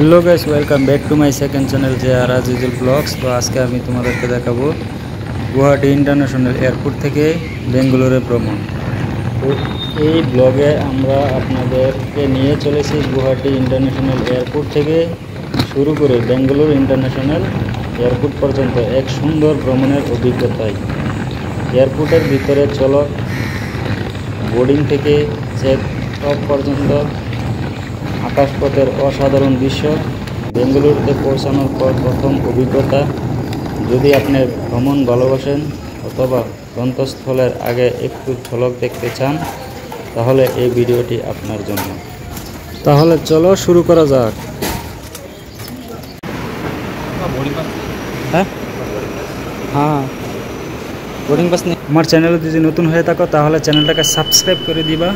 Hello guys, welcome back to my second channel J R Azizul blogs. তো আজকে আমি তোমাদেরকে দেখাবো গুয়াহাটি ইন্টারন্যাশনাল এয়ারপোর্ট থেকে বেঙ্গালুরু ভ্রমণ। তো এই ব্লগে আমরা আপনাদেরকে নিয়ে চলেছি গুয়াহাটি ইন্টারন্যাশনাল এয়ারপোর্ট থেকে শুরু করে বেঙ্গালুরু ইন্টারন্যাশনাল এয়ারপোর্ট পর্যন্ত এক সুন্দর ভ্রমণের অভিজ্ঞতায়। এয়ারপোর্টের ভিতরে চলক, বোর্ডিং থেকে চেক আউট পর্যন্ত আকাশপথের অসাধারণ দৃশ্য, বেঙ্গালুরুতে পৌঁছানোর পর প্রথম অভিজ্ঞতা। যদি আপনি ভ্রমণ ভালোবাসেন অথবা গন্তব্যস্থলের আগে একটু ঝলক দেখতে চান, তাহলে এই ভিডিওটি আপনার জন্য। তাহলে চলো শুরু করা যাক। হ্যাঁ, বোর্ডিং পাস নেই। আমার চ্যানেলে যদি নতুন হয়ে থাকো তাহলে চ্যানেলটাকে সাবস্ক্রাইব করে দিবা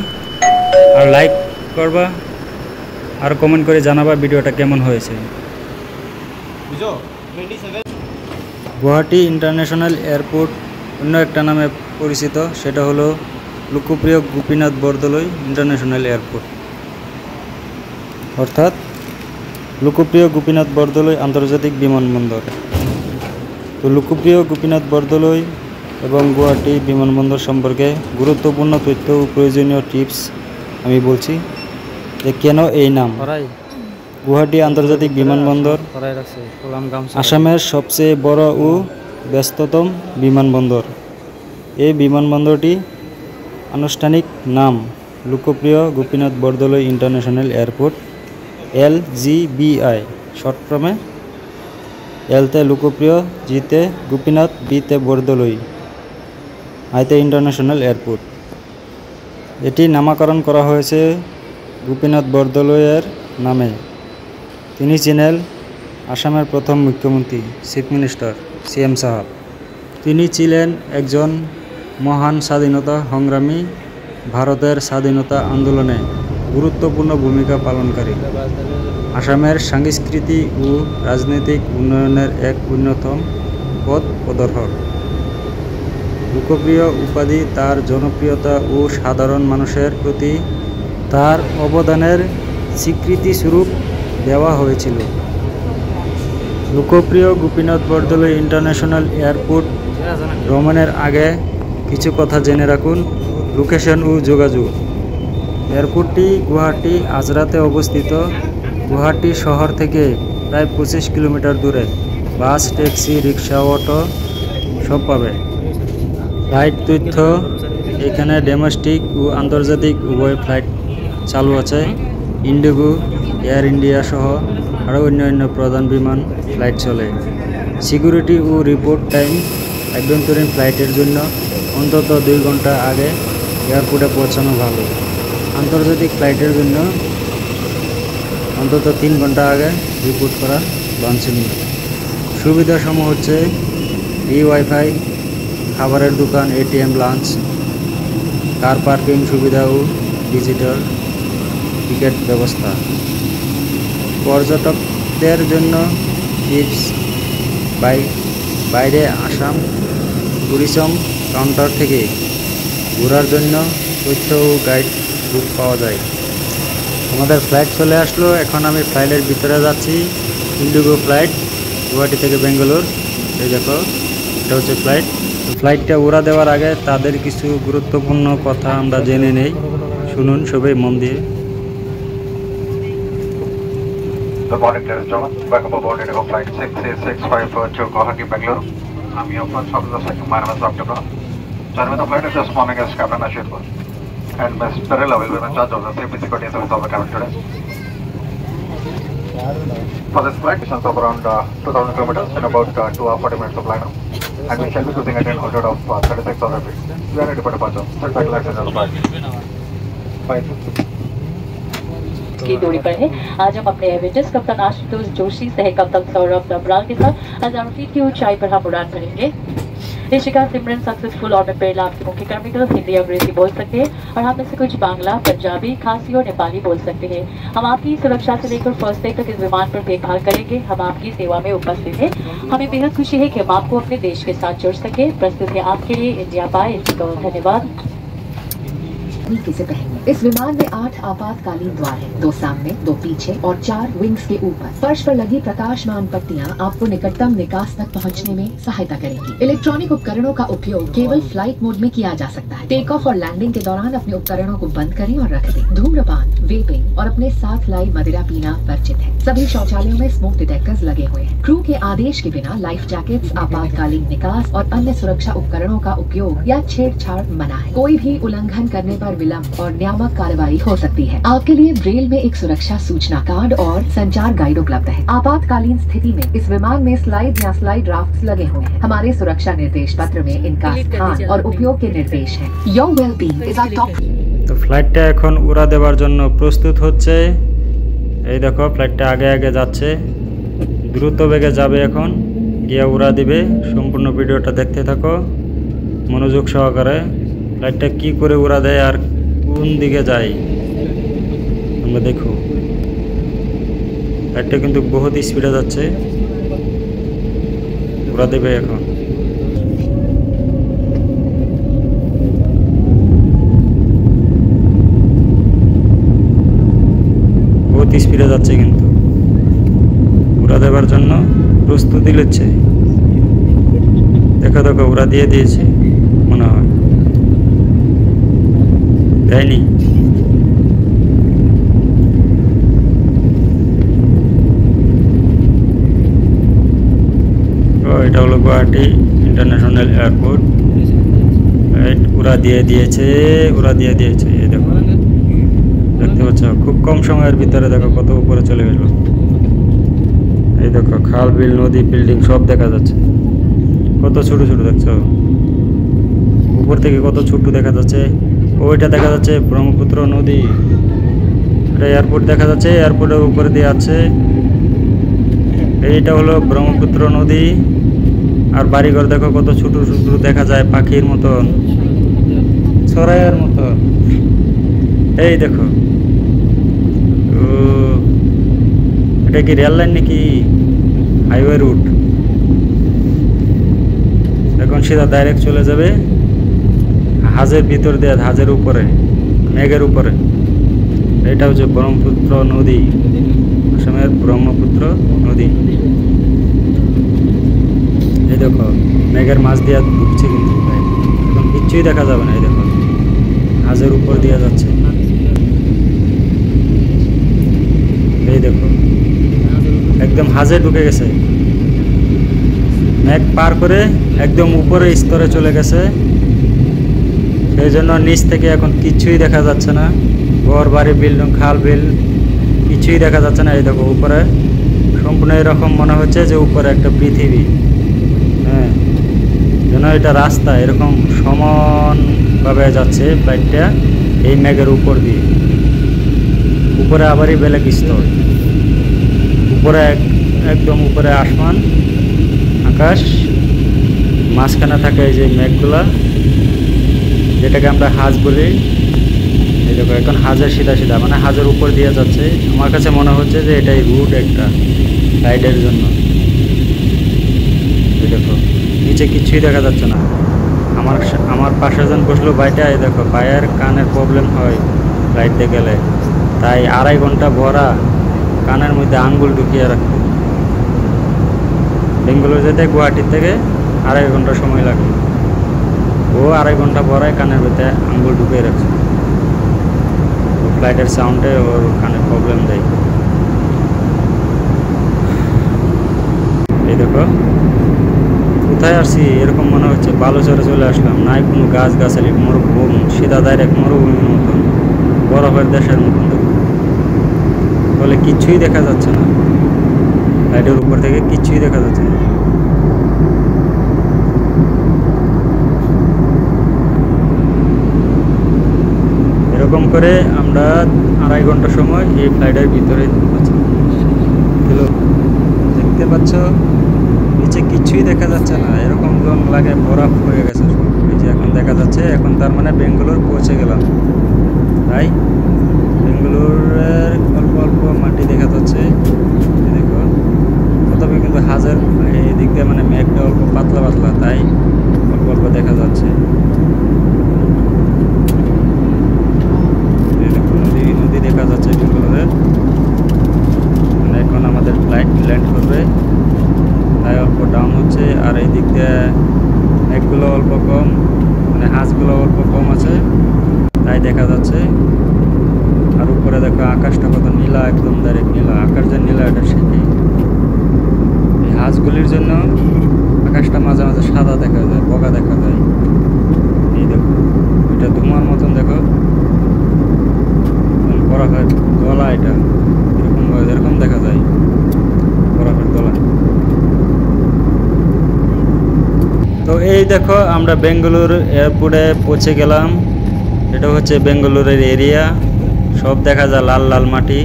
আর লাইক করবা আর কমেন্ট করে জানাবা ভিডিওটা কেমন হয়েছে। গুয়াহাটি ইন্টারন্যাশনাল এয়ারপোর্ট অন্য একটা নামে পরিচিত, সেটা হলো লোকপ্রিয় গোপীনাথ বরদলৈ ইন্টারন্যাশনাল এয়ারপোর্ট, অর্থাৎ লোকপ্রিয় গোপীনাথ বরদলৈ আন্তর্জাতিক বিমানবন্দর। তো লোকপ্রিয় গোপীনাথ বরদলৈ এবং গুয়াহাটি বিমানবন্দর সম্পর্কে গুরুত্বপূর্ণ তথ্য ও প্রয়োজনীয় টিপস আমি বলছি। যে কেন এই নাম। গুয়াহাটি আন্তর্জাতিক বিমানবন্দর আসামের সবচেয়ে বড় ও ব্যস্ততম বিমানবন্দর। এই বিমানবন্দরটি আনুষ্ঠানিক নাম Lokopriya Gopinath Bordoloi international airport, LGBI short ফর্মে। এলতে লোকপ্রিয়, জিতে গোপীনাথ, বিতে বরদলৈ, আইতে ইন্টারন্যাশনাল এয়ারপোর্ট। এটি নামকরণ করা হয়েছে গোপীনাথ বরদলৈয়ের নামে। তিনি ছিলেন আসামের প্রথম মুখ্যমন্ত্রী, চিফ মিনিস্টার CM সাহাব। তিনি ছিলেন একজন মহান স্বাধীনতা সংগ্রামী, ভারতের স্বাধীনতা আন্দোলনে গুরুত্বপূর্ণ ভূমিকা পালনকারী, আসামের সাংস্কৃতিক ও রাজনৈতিক উন্নয়নের এক অন্যতম পথ প্রদর্শক। লোকপ্রিয় উপাধি তার জনপ্রিয়তা ও সাধারণ মানুষের প্রতি তার অবদানের স্বীকৃতিস্বরূপ দেওয়া হয়েছিল। লোকপ্রিয় গোপীনাথ বরদলৈ ইন্টারন্যাশনাল এয়ারপোর্ট ভ্রমণের আগে কিছু কথা জেনে রাখুন। লোকেশন ও যোগাযোগ। এয়ারপোর্টটি গুয়াহাটি আজরাতে অবস্থিত। গুয়াহাটি শহর থেকে প্রায় 25 কিলোমিটার দূরে। বাস, ট্যাক্সি, রিক্সা, অটো সব পাবে। ফ্লাইট তথ্য, এখানে ডোমেস্টিক ও আন্তর্জাতিক উভয় ফ্লাইট চালু আছে। ইন্ডিগো, এয়ার ইন্ডিয়া সহ আরও অন্যান্য প্রধান বিমান ফ্লাইট চলে। সিকিউরিটি ও রিপোর্ট টাইম, আভ্যন্তরীণ ফ্লাইটের জন্য অন্তত 2 ঘন্টা আগে এয়ারপোর্টে পৌঁছানো ভালো। আন্তর্জাতিক ফ্লাইটের জন্য অন্তত 3 ঘন্টা আগে রিপোর্ট করা বাঞ্ছনীয়। সুবিধাসমূহ হচ্ছে ওয়াইফাই, খাবারের দোকান, ATM, লাঞ্চ, কার পার্কিং সুবিধা ও ডিজিটাল টিকিট ব্যবস্থা। পর্যটকদের জন্য টিপস, বাইরে আসাম ট্যুরিজম কাউন্টার থেকে ঘোরার জন্য তথ্য ও গাইড বুক পাওয়া যায়। আমাদের ফ্লাইট চলে আসলো, এখন আমি ফ্লাইটের ভিতরে যাচ্ছি। ইন্ডিগো ফ্লাইট গুয়াহাটি থেকে বেঙ্গালুরু। এই দেখো, এটা হচ্ছে ফ্লাইট। ফ্লাইটটা উড়া দেওয়ার আগে তাদের কিছু গুরুত্বপূর্ণ কথা আমরা জেনে নেই। শুনুন সবাই মন দিয়ে। Good morning, ladies and gentlemen. Welcome aboard Indigo Flight 68654 to Guwahati, Bengaluru. I'm your first officer, second. My name is Dr. Brown. Joining the flight is this morning is Captain Ashit Gur. And Ms. Perilla will be in charge of the safety security service of the cabin today. For this flight, distance of around 2,000 kilometers in about 2 hours 40 minutes of flight now. And we shall be cruising at an altitude of 36,000 feet. We are ready for departure. Set back lights and flight. Bye. की दूरी पर है। आज हम अपने evidence कप्तान आशुतोष जोशी सह कप्तान सौरभ नबराल के साथ 1000 फीट की ऊंचाई पर हम उड़ान भरेंगे। ये शिकार सिमरन सक्सेसफुल और मैं पेरला आपके मुख्य कर्मिकल हिंदी अंग्रेजी बोल सकते हैं और हम में से कुछ बांग्ला, पंजाबी, खासी और नेपाली बोल सकते हैं। हम आपकी सुरक्षा से लेकर फर्स्ट तक इस विमान पर देखभाल करेंगे। हम आपकी सेवा में उपस्थित हैं। हमें बेहद खुशी है कि हम आपको अपने देश के साथ जुड़ सके। प्रस्तुत है आपके लिए इंडिया पाए। धन्यवाद। तकनीकी से पहले। इस विमान में 8 आपातकालीन द्वार हैं, 2 सामने, 2 पीछे और 4 विंग्स के ऊपर। फर्श पर लगी प्रकाशमान पट्टियां आपको निकटतम निकास तक पहुंचने में सहायता करेंगी। इलेक्ट्रॉनिक उपकरणों का उपयोग केवल फ्लाइट मोड में किया जा सकता है। टेक ऑफ और लैंडिंग के दौरान अपने उपकरणों को बंद करें और रख दें। धूम्रपान, वेपिंग और अपने साथ लाई मदिरा पीना वर्जित है। सभी शौचालयों में स्मोक डिटेक्टर्स लगे हुए हैं। क्रू के आदेश के बिना लाइफ जैकेट्स, आपातकालीन निकास और अन्य सुरक्षा उपकरणों का उपयोग या छेड़छाड़ मना है। कोई भी उल्लंघन करने पर विलंब और नियामक कार्रवाई हो सकती है। आपके लिए ब्रेल में एक सुरक्षा सूचना कार्ड और संचार गाइड उपलब्ध है। आपातकालीन स्थिति में इस विमान में स्लाइड या स्लाइड राफ्ट लगे हुए हैं। हमारे सुरक्षा निर्देश पत्र में इनका स्थान और उपयोग के निर्देश हैं। Your wellbeing is our top. তো ফ্লাইটটা এখন উড়া দেওয়ার জন্য প্রস্তুত হচ্ছে। এই দেখো ফ্লাইটটা আগে আগে যাচ্ছে, দ্রুত বেগে যাবে, এখন গিয়ে উড়া দিবে। সম্পূর্ণ ভিডিওটা দেখতে থাকো মনোযোগ সহকারে। ফ্লাইটটা কি করে উড়া দেয় আর কোন দিকে যায় আমরা দেখো। ফ্লাইটটা কিন্তু বহুত স্পিডে যাচ্ছে, উড়া দেবে এখন। বহুত স্পিডে যাচ্ছে, কিন্তু উড়া দেওয়ার জন্য প্রস্তুতি নিচ্ছে। দেখো দেখো উড়া দিয়ে দিয়েছে মনে হয়, দেয়নি। এটা হলো গুয়াহাটি ইন্টারন্যাশনাল এয়ারপোর্ট। উড়া দিয়ে দিয়েছে, উড়া দিয়ে দিয়েছে। এই দেখো দেখতে পাচ্ছ, খুব কম সময়ের ভিতরে দেখো কত উপরে চলে গেল। এই দেখো খাল, বিল, নদী, বিল্ডিং সব দেখা যাচ্ছে। কত ছোট ছোট দেখছো, উপর থেকে কত ছোট দেখা যাচ্ছে। ওইটা দেখা যাচ্ছে ব্রহ্মপুত্র নদী। এটা এয়ারপোর্ট দেখা যাচ্ছে, এয়ারপোর্টের উপরে দিয়ে আছে। এইটা হলো ব্রহ্মপুত্র নদী। আর বাড়িঘর দেখো কত ছোট ছোট দেখা যায়, পাখির মতন, সরাইয়ের মতন। এই দেখো, এটা কি রেল লাইন নাকি হাইওয়ে রুট? এখন সিধা ডাইরেক্ট চলে যাবে হাজের ভিতর দিয়ে, হাজের উপরে, মেঘের উপরে। এটা হচ্ছে ব্রহ্মপুত্র নদী, আসামের ব্রহ্মপুত্র নদী। এই দেখো মেঘের মাছ দিয়ে ঢুকছে, কিন্তু এখন কিচ্ছুই দেখা যাবে না। এই দেখো হাজের উপর দিয়ে যাচ্ছে। এই দেখো একদম হাজে ঢুকে গেছে, মেঘ পার করে একদম উপরে স্তরে চলে গেছে। সেই জন্য নিচ থেকে এখন কিছুই দেখা যাচ্ছে না, ঘর বাড়ি, বিল্ডিং, খাল, বিল কিছুই দেখা যাচ্ছে না। এই দেখো উপরে সম্পূর্ণ এরকম মনে হচ্ছে যে উপরে একটা পৃথিবী। হ্যাঁ, যেন এটা রাস্তা এরকম সমানভাবে যাচ্ছে ফ্লাইটটা এই মেঘের উপর দিয়ে। উপরে আবারই বেলেগ স্তর, উপরে একদম উপরে আসমান, আকাশ, মাঝখানে থাকে এই যে মেঘগুলা, যেটাকে আমরা হাজ বলি। এই দেখো এখন হাজের সিধা সিধা, মানে হাজের উপর দিয়ে যাচ্ছে। আমার কাছে মনে হচ্ছে যে এটাই রুট একটা রাইডের জন্য। এই দেখো নিচে কিছুই দেখা যাচ্ছে না। আমার পাশে জন বসলো বাইটা, এই দেখো পায়ের কানের প্রবলেম হয় রাইডে গেলে, তাই 2.5 ঘন্টা ভরা কানের মধ্যে আঙ্গুল ঢুকিয়ে রাখতো। বেঙ্গালুরু যেতে গুয়াহাটির থেকে 2.5 ঘন্টা সময় লাগে, ও 2.5 ঘন্টা ভরায় কানের ভিতরে আঙ্গুল ঢুকিয়ে রাখছে। ফ্লাইটের সাউন্ডে ওর কানে প্রবলেম দেয়। এই দেখো কোথায় আসছি এরকম মনে হচ্ছে, বালুচরে চলে আসলাম। নাই কোনো গাছ গাছালি, মরুভূমি, সিধা ডাইরেক্ট মরুভূমির মতন, বরফের দেশের মতন। বলে কিচ্ছুই দেখা যাচ্ছে না, লাইটের উপর থেকে কিচ্ছুই দেখা যাচ্ছে না। এরকম করে আমরা 2.5 ঘন্টা সময় এই ফ্লাইটের ভিতরে দেখতে পাচ্ছ, নিচে কিছুই দেখা যাচ্ছে না। এরকম জন লাগে বরফ হয়ে গেছে সব। এই যে এখন দেখা যাচ্ছে, এখন তার মানে বেঙ্গালুরু পৌঁছে গেলাম। তাই বেঙ্গালুরের অল্প অল্প মাটি দেখা যাচ্ছে। দেখো তবে কিন্তু হাজার এই দিক দিয়ে মানে মেঘটা অল্প পাতলা পাতলা, তাই অল্প অল্প দেখা যাচ্ছে। তাই দেখা যাচ্ছে। আর উপরে দেখো আকাশটা কত নীলা, একদম ডাইরেক্ট নীলা। আকাশ যে নীলা এটা সেটাই। এই হাঁসগুলির জন্য আকাশটা মাঝে মাঝে সাদা দেখা যায়, বগা দেখা যায়। এই দেখো এটা ধুমার মতন, দেখো বরফের গলা, এটা এরকম দেখা যায়, বরফের গলা। তো এই দেখো আমরা বেঙ্গালুরু এয়ারপোর্টে পৌঁছে গেলাম। এটা হচ্ছে বেঙ্গালুরের এরিয়া। সব দেখা যায় লাল লাল মাটি,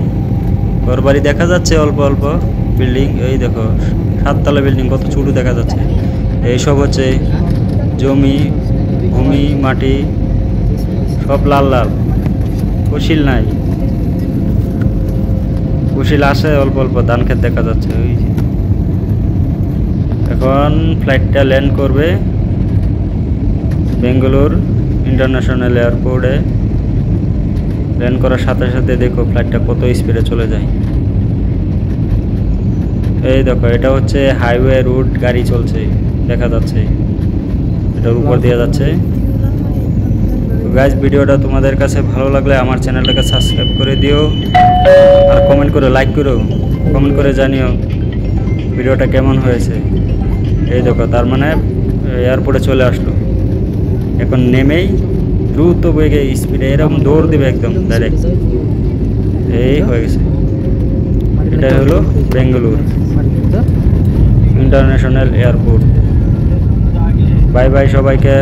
ঘরবাড়ি দেখা যাচ্ছে অল্প অল্প, বিল্ডিং। এই দেখো 7 তলা বিল্ডিং, কত ছোট দেখা যাচ্ছে। এইসব হচ্ছে জমি, ভূমি, মাটি, সব লাল লাল, ফসিল নাই। ফসিল আসে অল্প অল্প, ধান ক্ষেত দেখা যাচ্ছে। ওই এখন ফ্লাইটটা ল্যান্ড করবে বেঙ্গালুরু ইন্টারন্যাশনাল এয়ারপোর্টে। ল্যান্ড করার সাথে সাথে দেখো ফ্লাইটটা কত স্পিডে চলে যায়। এই দেখো এটা হচ্ছে হাইওয়ে রুট, গাড়ি চলছে দেখা যাচ্ছে, এটার উপর দিয়ে যাচ্ছে। তো গাইস, ভিডিওটা তোমাদের কাছে ভালো লাগলে আমার চ্যানেলটাকে সাবস্ক্রাইব করে দিও, আর কমেন্ট করে লাইক করো, কমেন্ট করে জানিও ভিডিওটা কেমন হয়েছে। এই দেখো তার মানে এয়ারপোর্টে চলে আসলো। এখন নেমেই দ্রুত বেগে স্পিডে এরকম দৌড় দিবে একদম ডাইরেক্ট। এই হয়ে গেছে, এটা হলো Bengaluru international airport. Bye bye সবাইকে।